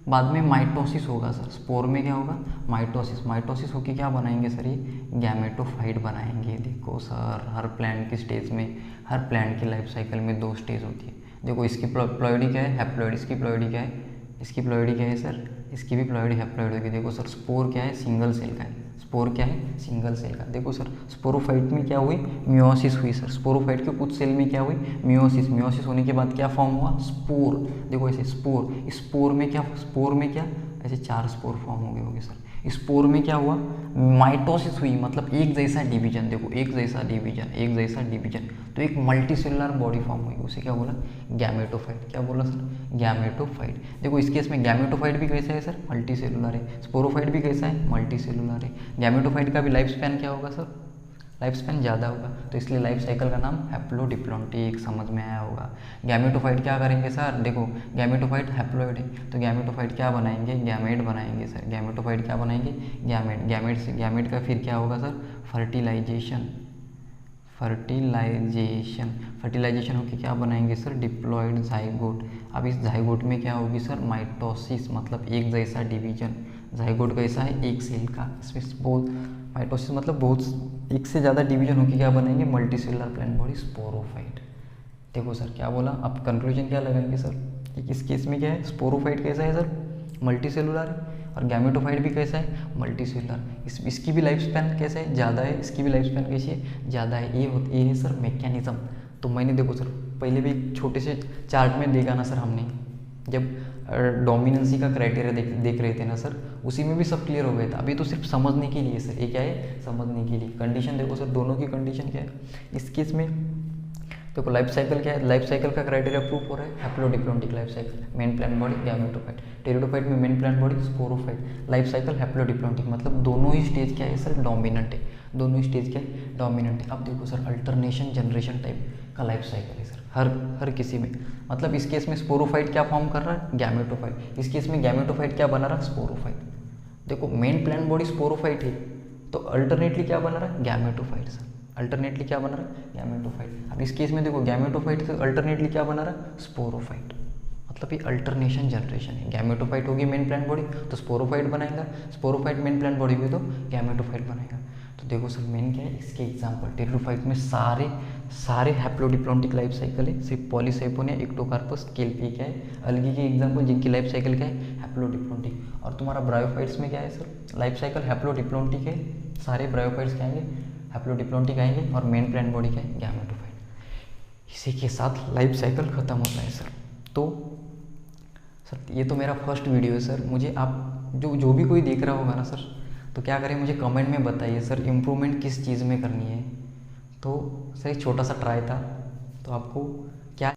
बाद में माइटोसिस होगा सर, स्पोर में क्या होगा, माइटोसिस होके क्या बनाएंगे सर, ये गैमेटोफाइट बनाएंगे। देखो सर हर प्लांट की स्टेज में, हर प्लांट की लाइफ साइकिल में 2 स्टेज होती है। देखो इसकी प्लॉइडी क्या है, हैप्लॉइड, इसकी प्लॉइडी क्या है, इसकी प्लॉइडी क्या है सर, इसकी भी प्लॉइडी हैप्लॉइड होगी। देखो सर स्पोर क्या है, सिंगल सेल का है, स्पोर क्या है, सिंगल सेल का। देखो सर स्पोरोफाइट में क्या हुई, मियोसिस हुई सर, स्पोरोफाइट के कुछ सेल में क्या हुई, मियोसिस होने के बाद क्या फॉर्म हुआ, स्पोर। देखो ऐसे स्पोर में क्या ऐसे 4 स्पोर फॉर्म होंगे सर। स्पोर में क्या हुआ, माइटोसिस हुई, मतलब एक जैसा डिवीजन। देखो एक जैसा डिवीजन, तो एक मल्टी सेलुलर बॉडी फॉर्म हुई, उसे क्या बोला, गैमेटोफाइट। क्या बोला सर, गैमेटोफाइट। देखो इस केस में गैमेटोफाइट भी कैसा है सर, मल्टी सेलुलर है, स्पोरोफाइट भी कैसा है, मल्टी सेलुलर है। गैमेटोफाइट का भी लाइफ स्पैन क्या होगा सर, लाइफ स्पैन ज़्यादा होगा, तो इसलिए लाइफ साइकिल का नाम हैप्लोडिप्लॉन्टिक। समझ में आया होगा। गैमेटोफाइट क्या करेंगे सर, देखो गैमेटोफाइट हैप्लॉइड है, तो गैमेटोफाइट क्या बनाएंगे, गैमेट बनाएंगे सर। गैमेटोफाइट क्या बनाएंगे, गैमेट का फिर क्या होगा सर, फर्टिलाइजेशन होकर क्या बनाएंगे सर, डिप्लॉइड जाइगोट। अब इस जाइगोट में क्या होगी सर, माइटोसिस, मतलब एक जैसा डिवीजन। जाइगोट कैसा है, एक सेल का, इसमें बहुत माइटोसिस मतलब बहुत एक से ज़्यादा डिवीजन होकर क्या बनेंगे, multi cellular plant body sporophyte. देखो सर क्या बोला, अब कंक्लूजन क्या लगाएंगे सर, इस केस में क्या है, स्पोरोफाइट कैसा है सर, मल्टी सेलुलर है, और गैमेटोफाइट भी कैसा है, मल्टी सेलुलर। इसकी भी लाइफ स्पैन कैसा है, ज़्यादा है, इसकी भी लाइफ स्पैन कैसी है, ज़्यादा है। ये है सर मैकेनिज्म। तो मैंने देखो सर पहले भी एक छोटे से चार्ट में देखा ना सर, हमने जब डोमिनेंसी का क्राइटेरिया देख रहे थे ना सर, उसी में भी सब क्लियर हो गया था। अभी तो सिर्फ समझने के लिए सर, ये क्या है, समझने के लिए। कंडीशन देखो सर, दोनों की कंडीशन क्या है इस केस में। देखो लाइफ साइकिल क्या है, लाइफ साइकिल का क्राइटेरिया प्रूफ हो रहा है, haplodiplontic life cycle, main plant body gametophyte, pteridophyte में main plant body sporophyte, life cycle haplodiplontic, मतलब दोनों ही स्टेज क्या है सर, डोमिनेंट है, दोनों ही स्टेज क्या है, डोमिनेंट है। अब देखो सर अल्टरनेशन जनरेशन टाइप का लाइफ साइकिल है सर, हर किसी में। मतलब इस केस में स्पोरोफाइट क्या फॉर्म कर रहा है, गैमेटोफाइट, इस केस में गैमेटोफाइट क्या बना रहा है, स्पोरोफाइट। देखो मेन प्लांट बॉडी स्पोरोफाइट है, तो अल्टरनेटली क्या बना रहा है, गैमेटोफाइट सर, अल्टरनेटली क्या बना रहा है, गैमेटोफाइट। अब इस केस में देखो गैमेटोफाइट से अल्टरनेटली क्या बना रहा है, स्पोरोफाइट। मतलब ये अल्टरनेशन जनरेशन है। गैमेटोफाइट होगी मेन प्लांट बॉडी तो स्पोरोफाइट बनाएगा, स्पोरोफाइट मेन प्लांट बॉडी भी तो गैमेटोफाइट बनाएगा। तो देखो सर मेन क्या है इसके एग्जाम्पल, टेरिडोफाइट में सारे हैप्लोडिप्लॉन्टिक लाइफ साइकिल है, सिर्फ पॉलीसाइपोन या इक्टोकार्पस केल्पी क्या है अलगी के एग्जाम्पल जिनकी लाइफ साइकिल क्या है हैप्लोडिप्लॉन्टिक। और तुम्हारा ब्रायोफाइट्स में क्या है सर लाइफ साइकिल हैप्लोडिप्लॉन्टिक है, सारे ब्रायोफाइट्स क्या आएंगे हैप्लोडिप्लॉन्टिक आएंगे और मेन प्लांट बॉडी क्या है गैमेटोफाइट। इसी के साथ लाइफ साइकिल खत्म होता है सर। तो सर ये तो मेरा फर्स्ट वीडियो है सर, मुझे आप जो भी कोई देख रहा होगा ना सर तो क्या करें मुझे कमेंट में बताइए सर इम्प्रूवमेंट किस चीज़ में करनी है। तो सर एक छोटा सा ट्राई था, तो आपको क्या